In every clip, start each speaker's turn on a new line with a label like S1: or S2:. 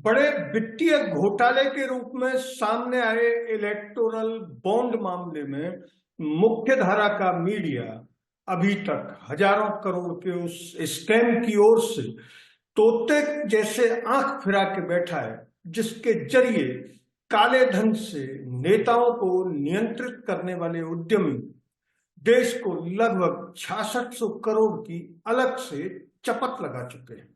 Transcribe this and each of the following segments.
S1: बड़े वित्तीय घोटाले के रूप में सामने आए इलेक्टोरल बॉन्ड मामले में मुख्य धारा का मीडिया अभी तक हजारों करोड़ के उस स्कैम की ओर से तोते जैसे आंख फिरा के बैठा है, जिसके जरिए काले धन से नेताओं को नियंत्रित करने वाले उद्यमी देश को लगभग 6600 करोड़ की अलग से चपत लगा चुके हैं।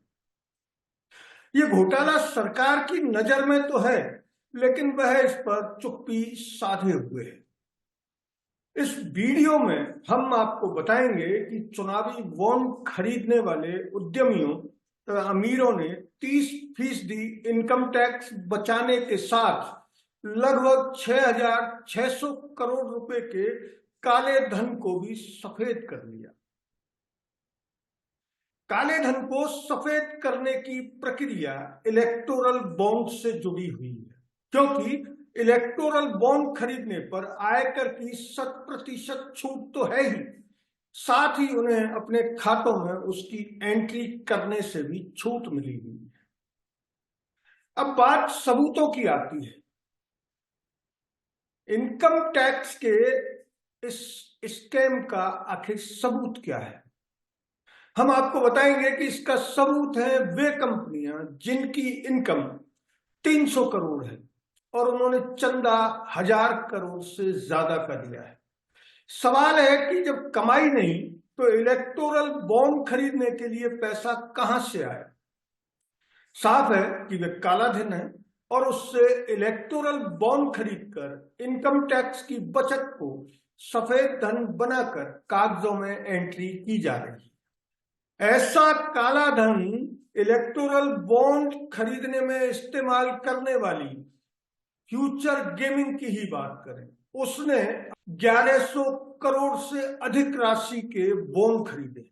S1: ये घोटाला सरकार की नजर में तो है, लेकिन वह इस पर चुप्पी साधे हुए है। इस वीडियो में हम आपको बताएंगे कि चुनावी बॉन्ड खरीदने वाले उद्यमियों अमीरों ने 30% इनकम टैक्स बचाने के साथ लगभग 6600 करोड़ रुपए के काले धन को भी सफेद कर लिया। काले धन को सफेद करने की प्रक्रिया इलेक्टोरल बॉन्ड से जुड़ी हुई है, क्योंकि इलेक्टोरल बॉन्ड खरीदने पर आयकर की 100% छूट तो है ही, साथ ही उन्हें अपने खातों में उसकी एंट्री करने से भी छूट मिली हुई है। अब बात सबूतों की आती है। इनकम टैक्स के इस स्कैम का आखिर सबूत क्या है? हम आपको बताएंगे कि इसका सबूत है वे कंपनियां जिनकी इनकम 300 करोड़ है और उन्होंने चंदा 1000 करोड़ से ज्यादा का दिया है। सवाल है कि जब कमाई नहीं तो इलेक्टोरल बॉन्ड खरीदने के लिए पैसा कहां से आया? साफ है कि वे काला धन है और उससे इलेक्टोरल बॉन्ड खरीदकर इनकम टैक्स की बचत को सफेद धन बनाकर कागजों में एंट्री की जा रही है। ऐसा काला धन इलेक्टोरल बॉन्ड खरीदने में इस्तेमाल करने वाली फ्यूचर गेमिंग की ही बात करें, उसने 1100 करोड़ से अधिक राशि के बॉन्ड खरीदे।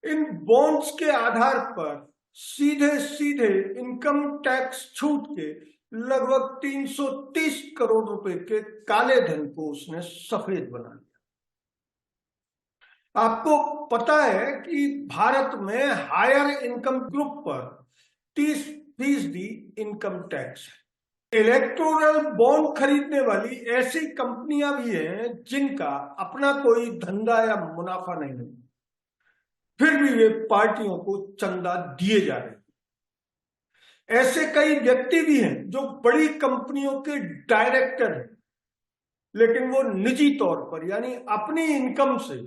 S1: इन बॉन्ड्स के आधार पर सीधे सीधे इनकम टैक्स छूट के लगभग 330 करोड़ रुपए के काले धन को उसने सफेद बना दिया। आपको पता है कि भारत में हायर इनकम ग्रुप पर 30% इनकम टैक्स है। इलेक्टोरल बॉन्ड खरीदने वाली ऐसी कंपनियां भी हैं जिनका अपना कोई धंधा या मुनाफा नहीं है, फिर भी वे पार्टियों को चंदा दिए जा रहे हैं। ऐसे कई व्यक्ति भी हैं जो बड़ी कंपनियों के डायरेक्टर हैं, लेकिन वो निजी तौर पर यानी अपनी इनकम से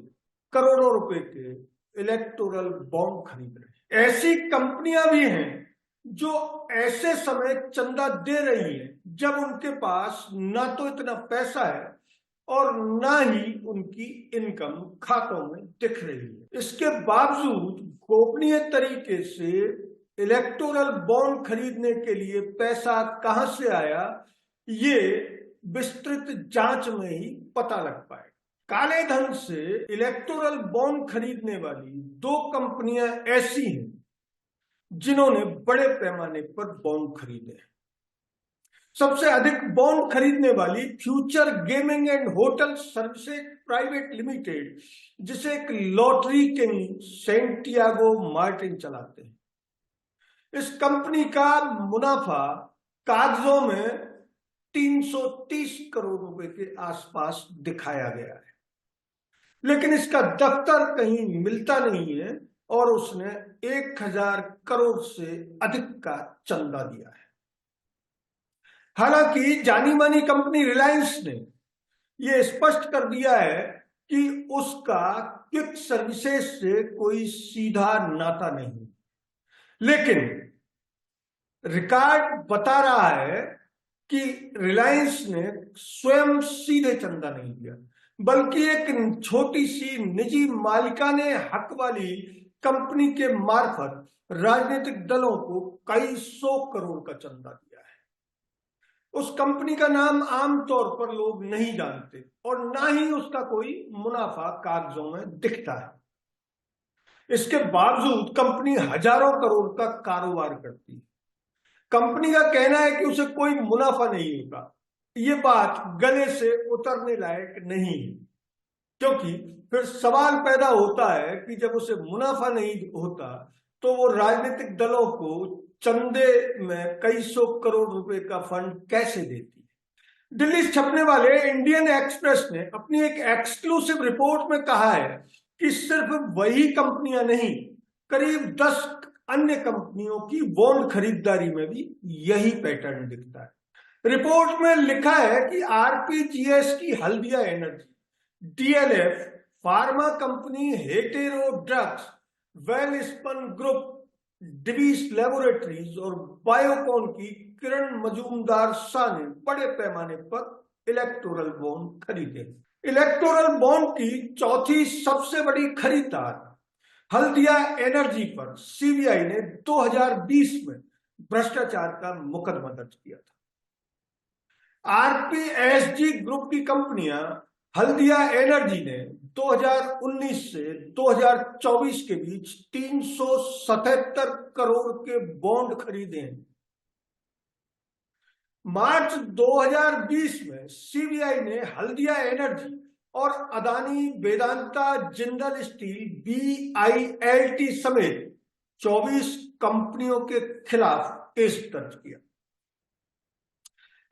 S1: करोड़ों रुपए के इलेक्टोरल बॉन्ड खरीद रहे हैं। ऐसी कंपनियां भी हैं जो ऐसे समय चंदा दे रही है जब उनके पास ना तो इतना पैसा है और ना ही उनकी इनकम खातों में दिख रही है। इसके बावजूद गोपनीय तरीके से इलेक्टोरल बॉन्ड खरीदने के लिए पैसा कहां से आया, ये विस्तृत जांच में ही पता लग पाएगा। काले धन से इलेक्टोरल बॉन्ड खरीदने वाली 2 कंपनियां ऐसी हैं जिन्होंने बड़े पैमाने पर बॉन्ड खरीदे। सबसे अधिक बॉन्ड खरीदने वाली future gaming and hotel services private limited, जिसे एक लॉटरी किंग सेंटियागो मार्टिन चलाते हैं। इस कंपनी का मुनाफा कागजों में 330 करोड़ रुपए के आसपास दिखाया गया है, लेकिन इसका दफ्तर कहीं मिलता नहीं है और उसने 1000 करोड़ से अधिक का चंदा दिया है। हालांकि जानी मानी कंपनी रिलायंस ने यह स्पष्ट कर दिया है कि उसका क्विक सर्विसेज से कोई सीधा नाता नहीं, लेकिन रिकॉर्ड बता रहा है कि रिलायंस ने स्वयं सीधे चंदा नहीं दिया, बल्कि एक छोटी सी निजी मालिकाने हक वाली कंपनी के मार्फत राजनीतिक दलों को कई 100 करोड़ का चंदा दिया है। उस कंपनी का नाम आमतौर पर लोग नहीं जानते और ना ही उसका कोई मुनाफा कागजों में दिखता है। इसके बावजूद कंपनी हजारों करोड़ का कारोबार करती है। कंपनी का कहना है कि उसे कोई मुनाफा नहीं होगा। ये बात गले से उतरने लायक नहीं है, क्योंकि फिर सवाल पैदा होता है कि जब उसे मुनाफा नहीं होता तो वो राजनीतिक दलों को चंदे में कई सौ करोड़ रुपए का फंड कैसे देती है। दिल्ली से छपने वाले इंडियन एक्सप्रेस ने अपनी एक एक्सक्लूसिव रिपोर्ट में कहा है कि सिर्फ वही कंपनियां नहीं, करीब 10 अन्य कंपनियों की बॉन्ड खरीदारी में भी यही पैटर्न दिखता है। रिपोर्ट में लिखा है कि आरपीजीएस की Haldia energy, DLF, pharma company hetero drugs, Welspun group, Divi's laboratories और बायोकॉन की किरण मजूमदार शाह ने बड़े पैमाने पर इलेक्टोरल बॉन्ड खरीदे। इलेक्टोरल बॉन्ड की चौथी सबसे बड़ी खरीदार हल्दिया एनर्जी पर सीबीआई ने 2020 में भ्रष्टाचार का मुकदमा दर्ज किया था। आरपीएसजी ग्रुप की कंपनियां हल्दिया एनर्जी ने 2019 से 2024 के बीच 377 करोड़ के बॉन्ड खरीदे हैं। मार्च 2020 में सीबीआई ने हल्दिया एनर्जी और अदानी वेदांता जिंदल स्टील बीआईएलटी समेत 24 कंपनियों के खिलाफ केस दर्ज किया।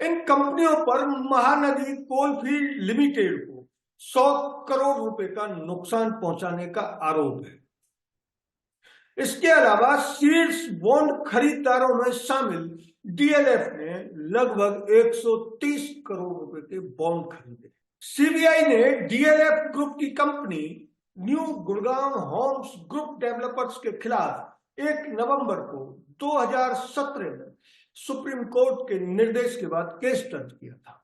S1: इन कंपनियों पर महानदी कोलफील्ड लिमिटेड को 100 करोड़ रुपए का नुकसान पहुंचाने का आरोप है। इसके अलावा शीर्ष बॉन्ड खरीदारों में शामिल डीएलएफ ने लगभग 130 करोड़ रुपए के बॉन्ड खरीदे। सीबीआई ने डीएलएफ ग्रुप की company new Gurgaon homes group developers के खिलाफ 1 नवंबर को 2017 में सुप्रीम कोर्ट के निर्देश के बाद केस दर्ज किया था।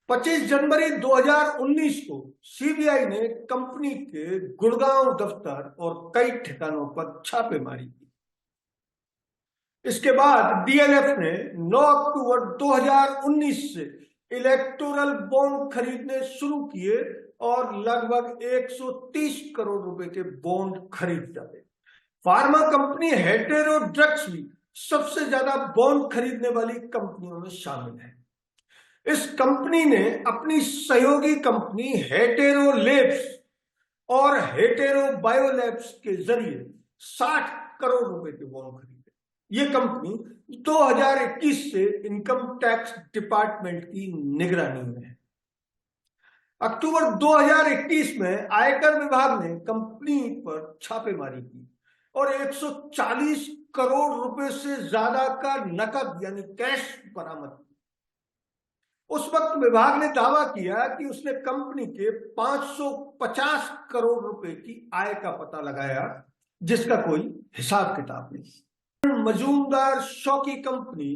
S1: 25 जनवरी 2019 को सीबीआई ने कंपनी के गुड़गांव दफ्तर और कई ठिकानों पर छापेमारी की। इसके बाद डीएलएफ ने 9 अक्टूबर 2019 से इलेक्टोरल बॉन्ड खरीदने शुरू किए और लगभग 130 करोड़ रुपए के बॉन्ड खरीद डाले। फार्मा कंपनी हेटेरो ड्रग्स भी सबसे ज्यादा बॉन्ड खरीदने वाली कंपनियों में शामिल है। इस कंपनी ने अपनी सहयोगी कंपनी हेटेरो लेब्स और हेटेरो बायोलैब्स के जरिए 60 करोड़ रुपए के बॉन्ड खरीदे। ये कंपनी 2021 से इनकम टैक्स डिपार्टमेंट की निगरानी में है। अक्टूबर 2021 में आयकर विभाग ने कंपनी पर छापेमारी की और 140 करोड़ रुपए से ज्यादा का नकद यानी कैश बरामद किया। उस वक्त विभाग ने दावा किया कि उसने कंपनी के 550 करोड़ रुपए की आय का पता लगाया, जिसका कोई हिसाब किताब नहीं। मजूमदार शॉ की कंपनी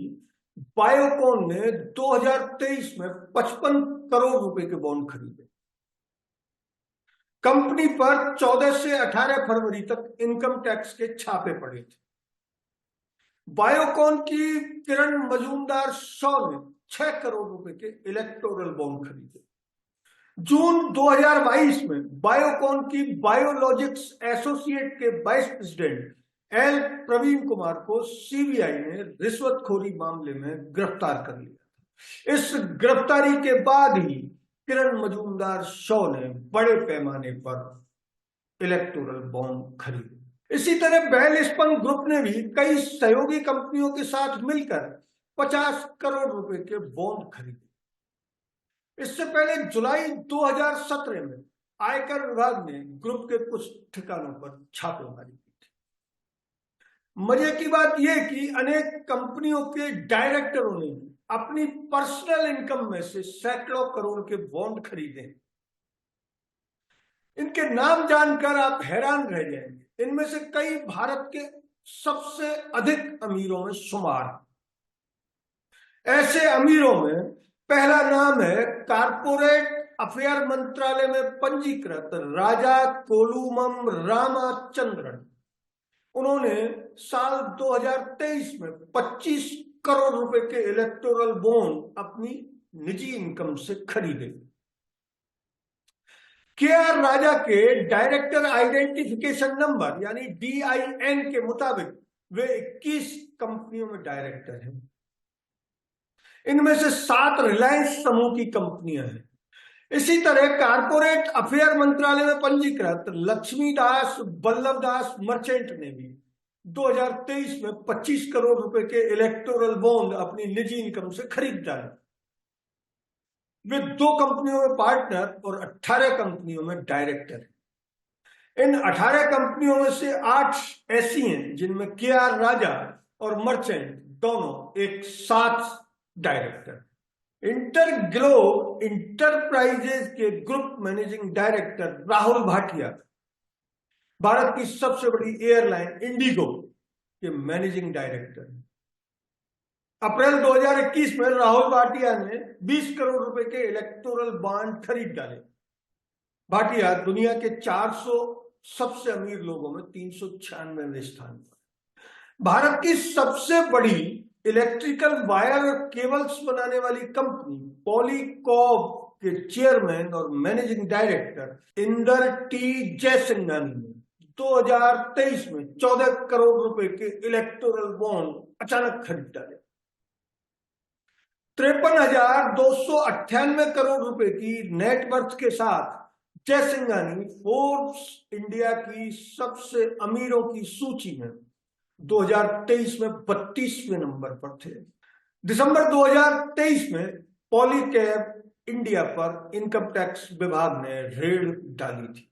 S1: बायोकॉन ने 2023 में 55 करोड़ रुपए के बॉन्ड खरीदे। कंपनी पर 14 से 18 फरवरी तक इनकम टैक्स के छापे पड़े थे। बायोकॉन की किरण मजूमदार शॉ ने 6 करोड़ रुपए के इलेक्टोरल बॉन्ड खरीदे। जून 2022 में बायोकॉन की बायोलॉजिक्स एसोसिएट के vice president L Praveen Kumar को सीबीआई ने रिश्वतखोरी मामले में गिरफ्तार कर लिया। इस गिरफ्तारी के बाद ही किरण मजूमदार शॉ ने बड़े पैमाने पर इलेक्टोरल बॉन्ड खरीदे। इसी तरह वेलस्पन ग्रुप ने भी कई सहयोगी कंपनियों के साथ मिलकर 50 करोड़ रुपए के बॉन्ड खरीदे। इससे पहले जुलाई 2017 में आयकर विभाग ने ग्रुप के कुछ ठिकानों पर छापेमारी की थी। मजे की बात यह कि अनेक कंपनियों के डायरेक्टरों ने अपनी पर्सनल इनकम में से सैकड़ों करोड़ के बॉन्ड खरीदे। इनके नाम जानकर आप हैरान रह जाएंगे। इनमें से कई भारत के सबसे अधिक अमीरों में शुमार। ऐसे अमीरों में पहला नाम है कारपोरेट अफेयर मंत्रालय में पंजीकृत राजा कोलुमम रामाचंद्रन। उन्होंने साल 2023 में 25 करोड़ रुपए के इलेक्टोरल बॉन्ड अपनी निजी इनकम से खरीदे। केआर राजा के डायरेक्टर आइडेंटिफिकेशन नंबर यानी DIN के मुताबिक वे 21 कंपनियों में डायरेक्टर हैं। इनमें से 7 रिलायंस समूह की कंपनियां हैं। इसी तरह कारपोरेट अफेयर मंत्रालय में पंजीकृत लक्ष्मीदास बल्लभदास मर्चेंट ने भी 2023 में 25 करोड़ रुपए के इलेक्टोरल बॉन्ड अपनी निजी इनकम से खरीद डाले। वे 2 कंपनियों में पार्टनर और 18 कंपनियों में डायरेक्टर। इन 18 कंपनियों में से 8 ऐसी हैं जिनमें KR राजा और मर्चेंट दोनों एक साथ डायरेक्टर। इंटरग्लोब इंटरप्राइजेज के group managing director Rahul Bhatia Bharat की सबसे बड़ी एयरलाइन इंडिगो के मैनेजिंग डायरेक्टर। अप्रैल 2021 में राहुल भाटिया ने 20 करोड़ रुपए के इलेक्टोरल बॉन्ड खरीद डाले। भाटिया दुनिया के 400 सबसे अमीर लोगों में 396वें स्थान पर। भारत की सबसे बड़ी इलेक्ट्रिकल वायर और केबल्स बनाने वाली कंपनी पॉलीकॉब के चेयरमैन और managing director Inder T Jaisinghani ने 2023 में 14 करोड़ रुपए के इलेक्टोरल बॉन्ड अचानक खरीद डाले। 53,298 करोड़ रुपए की नेटवर्थ के साथ जयसिंघानी फोर्ब्स इंडिया की सबसे अमीरों की सूची में 2023 में 32वें नंबर पर थे। दिसंबर 2023 में पॉलीकैब इंडिया पर इनकम टैक्स विभाग ने रेड डाली थी।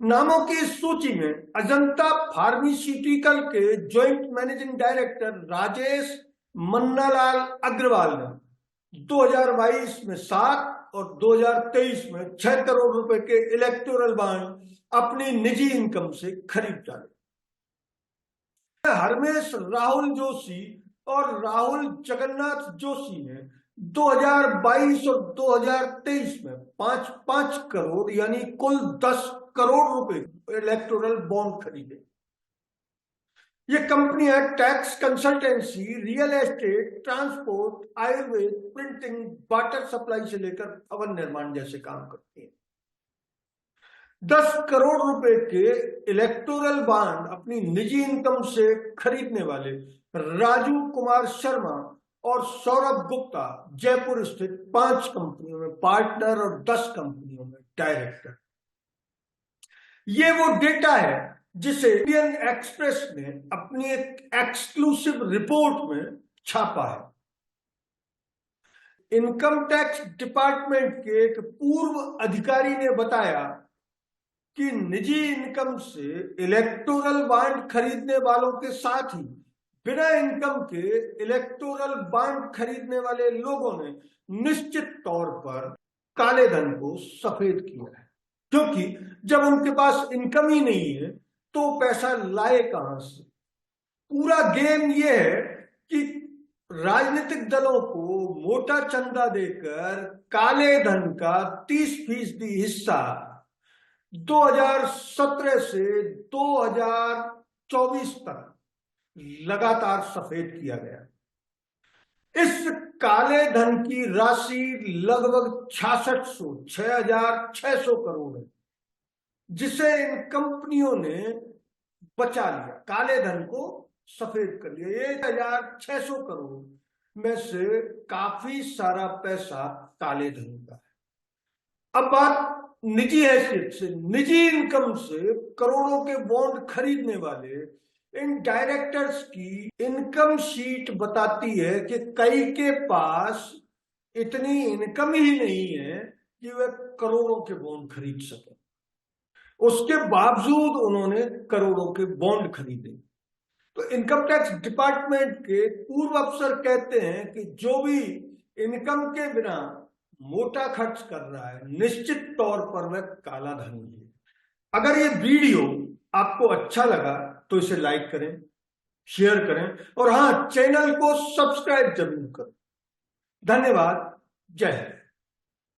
S1: नामों की सूची में अजंता फार्मास्यूटिकल के joint managing director Rajesh Mannalal Agarwal ने 2022 में 7 और 2023 में 6 करोड़ रुपए के इलेक्टोरल बॉन्ड अपनी निजी इनकम से खरीद डाले। हरमेश राहुल जोशी और राहुल जगन्नाथ जोशी ने 2022 और 2023 में 5-5 करोड़ यानी कुल 10 करोड़ रुपए इलेक्टोरल बॉन्ड खरीदे। ये कंपनियां tax consultancy, real estate, transport, Ayurveda, printing, water supply से लेकर भवन निर्माण जैसे काम करती हैं। 10 करोड़ रुपए के इलेक्टोरल बॉन्ड अपनी निजी इनकम से खरीदने वाले राजू कुमार शर्मा और सौरभ गुप्ता जयपुर स्थित 5 कंपनियों में पार्टनर और 10 कंपनियों में डायरेक्टर। ये वो डेटा है जिसे इंडियन एक्सप्रेस ने अपनी एक एक्सक्लूसिव रिपोर्ट में छापा है। इनकम टैक्स डिपार्टमेंट के एक पूर्व अधिकारी ने बताया कि निजी इनकम से इलेक्टोरल बॉन्ड खरीदने वालों के साथ ही बिना इनकम के इलेक्टोरल बॉन्ड खरीदने वाले लोगों ने निश्चित तौर पर काले धन को सफेद किया है, क्योंकि जब उनके पास इनकम ही नहीं है तो पैसा लाए कहां से। पूरा गेम यह है कि राजनीतिक दलों को मोटा चंदा देकर काले धन का 30% हिस्सा 2017 से 2024 तक लगातार सफेद किया गया। इस काले धन की राशि लगभग 6,600 करोड़ है, जिसे इन कंपनियों ने बचा लिया, काले धन को सफेद कर लिया। 1,600 करोड़ में से काफी सारा पैसा काले धन का है। अब बात निजी हैसियत से, निजी इनकम से करोड़ों के बॉन्ड खरीदने वाले इन डायरेक्टर्स की इनकम शीट बताती है कि कई के पास इतनी इनकम ही नहीं है कि वे करोड़ों के बॉन्ड खरीद सके। उसके बावजूद उन्होंने करोड़ों के बॉन्ड खरीदे। तो इनकम टैक्स डिपार्टमेंट के पूर्व अफसर कहते हैं कि जो भी इनकम के बिना मोटा खर्च कर रहा है, निश्चित तौर पर वह काला धन है। अगर ये वीडियो आपको अच्छा लगा तो इसे लाइक करें, शेयर करें और हाँ, चैनल को सब्सक्राइब जरूर करें। धन्यवाद। जय हिंद।